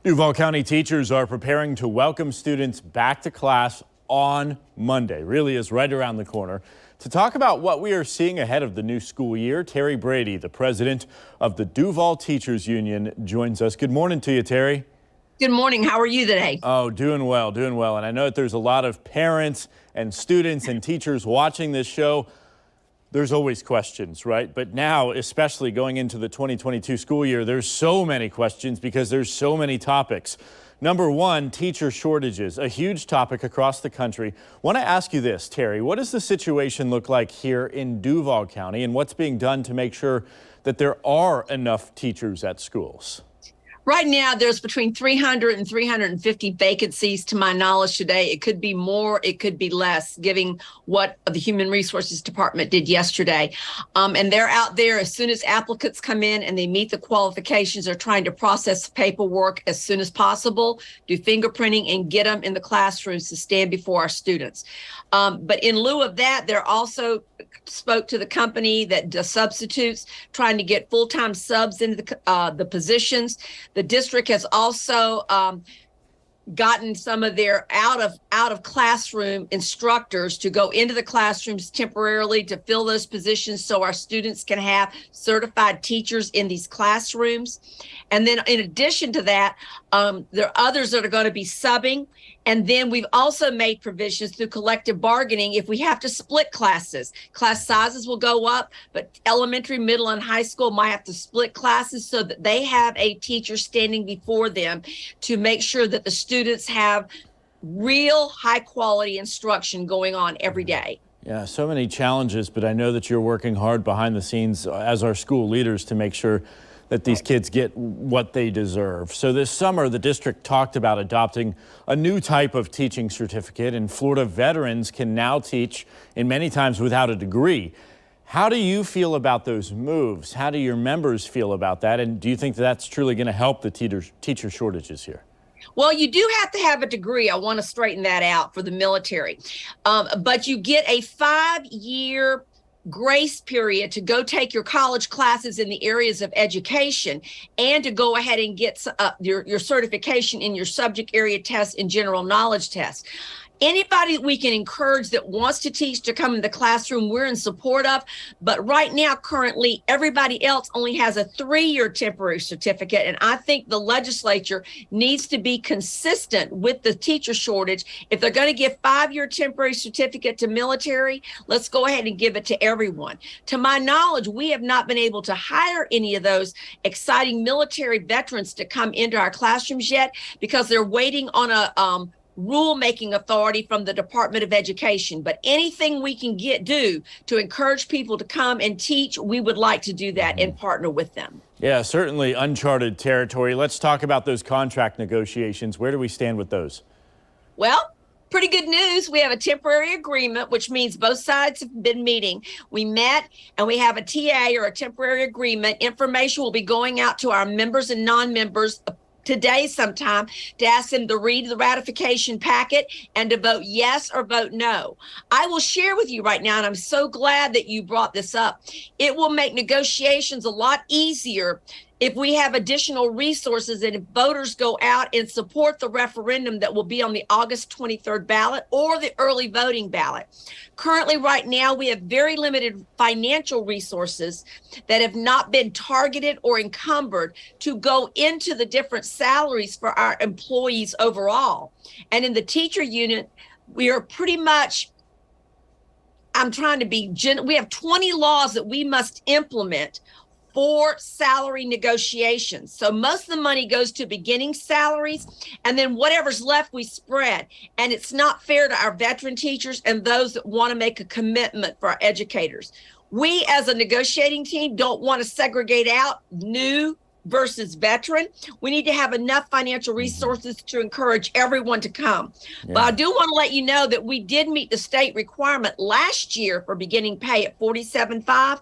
Duval County teachers are preparing to welcome students back to class on Monday. Really is right around the corner. To talk about what we are seeing ahead of the new school year, Terry Brady, the president of the Duval Teachers Union, joins us. Good morning to you, Terry. Good morning. How are you today? Oh, doing well, doing well. And I know that there's a lot of parents and students and teachers watching this show. There's always questions, right? But now, especially going into the 2022 school year, there's so many questions because there's so many topics. Number one, teacher shortages, a huge topic across the country. Want to ask you this, Terry, what does the situation look like here in Duval County, and what's being done to make sure that there are enough teachers at schools? Right now, there's between 300 and 350 vacancies to my knowledge today. It could be more, it could be less, given what the Human Resources Department did yesterday. And they're out there as soon as applicants come in and they meet the qualifications. They're trying to process paperwork as soon as possible, do fingerprinting, and get them in the classrooms to stand before our students. But in lieu of that, they're also spoke to the company that does substitutes, trying to get full-time subs into the positions. The district has also gotten some of their out of classroom instructors to go into the classrooms temporarily to fill those positions so our students can have certified teachers in these classrooms. And then in addition to that, there are others that are going to be subbing. And then we've also made provisions through collective bargaining if we have to split classes. Class sizes will go up, but elementary, middle, and high school might have to split classes so that they have a teacher standing before them to make sure that the students have real high quality instruction going on every day. Yeah, so many challenges, but I know that you're working hard behind the scenes as our school leaders to make sure that these kids get what they deserve. So this summer, the district talked about adopting a new type of teaching certificate, and Florida veterans can now teach in many times without a degree. How do you feel about those moves? How do your members feel about that? And do you think that's truly going to help the teacher shortages here? Well, you do have to have a degree. I want to straighten that out for the military. But you get a 5-year grace period to go take your college classes in the areas of education and to go ahead and get your certification in your subject area tests and general knowledge tests. Anybody we can encourage that wants to teach to come in the classroom, we're in support of. But right now, currently, everybody else only has a 3-year temporary certificate. And I think the legislature needs to be consistent with the teacher shortage. If they're going to give 5-year temporary certificate to military, let's go ahead and give it to everyone. To my knowledge, we have not been able to hire any of those exciting military veterans to come into our classrooms yet because they're waiting on a rule-making authority from the Department of Education. But anything we can do to encourage people to come and teach, we would like to do that and partner with them. Yeah, certainly uncharted territory. Let's talk about those contract negotiations. Where do we stand with those? Well, pretty good news. We have a temporary agreement, which means both sides have been meeting. We met and we have a TA or a temporary agreement. Information will be going out to our members and non-members today sometime to ask them to read the ratification packet and to vote yes or vote no. I will share with you right now, and I'm so glad that you brought this up. It will make negotiations a lot easier if we have additional resources and if voters go out and support the referendum that will be on the August 23rd ballot or the early voting ballot. Currently, right now, we have very limited financial resources that have not been targeted or encumbered to go into the different salaries for our employees overall. And in the teacher unit, we are pretty much, I'm trying to be, we have 20 laws that we must implement for salary negotiations. So most of the money goes to beginning salaries, and then whatever's left we spread. And it's not fair to our veteran teachers and those that want to make a commitment for our educators. We as a negotiating team don't want to segregate out new versus veteran. We need to have enough financial resources to encourage everyone to come. Yeah. But I do want to let you know that we did meet the state requirement last year for beginning pay at $47.5.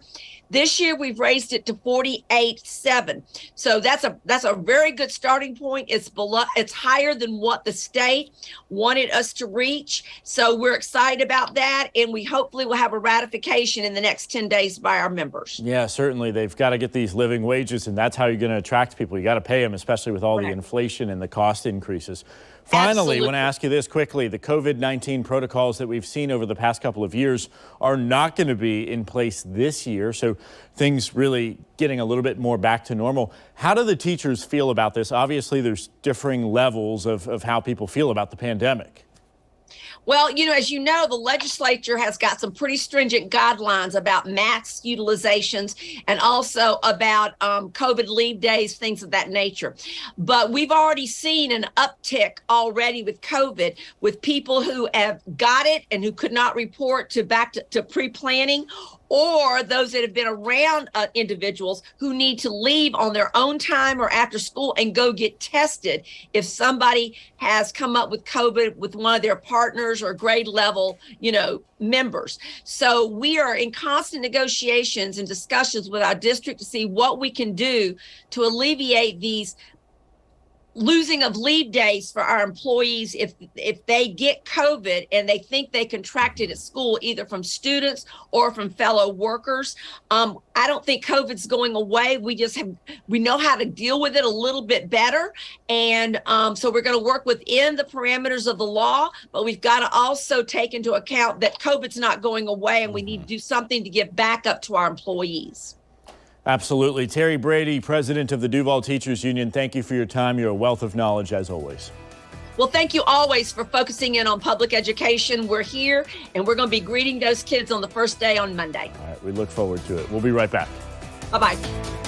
This year we've raised it to 48.7. So that's a very good starting point. It's higher than what the state wanted us to reach. So we're excited about that, and we hopefully will have a ratification in the next 10 days by our members. Yeah, certainly. They've got to get these living wages, and that's how you're going to attract people. You got to pay them, especially with all the inflation and the cost increases. Finally, I want to ask you this quickly. The COVID-19 protocols that we've seen over the past couple of years are not going to be in place this year, so things really getting a little bit more back to normal. How do the teachers feel about this? Obviously, there's differing levels of how people feel about the pandemic. Well, as you know, the legislature has got some pretty stringent guidelines about mask utilizations and also about COVID leave days, things of that nature. But we've already seen an uptick already with COVID, with people who have got it and who could not report back to pre-planning, or those that have been around individuals who need to leave on their own time or after school and go get tested if somebody has come up with COVID with one of their partners or grade level, members. So we are in constant negotiations and discussions with our district to see what we can do to alleviate these losing of leave days for our employees if they get COVID and they think they contracted at school, either from students or from fellow workers. I don't think COVID's going away. We know how to deal with it a little bit better. And so we're going to work within the parameters of the law, but we've got to also take into account that COVID's not going away, and we need to do something to get back up to our employees. Absolutely. Terry Brady, president of the Duval Teachers Union, thank you for your time. You're a wealth of knowledge as always. Well, thank you always for focusing in on public education. We're here, and we're going to be greeting those kids on the first day on Monday. All right, we look forward to it. We'll be right back. Bye-bye.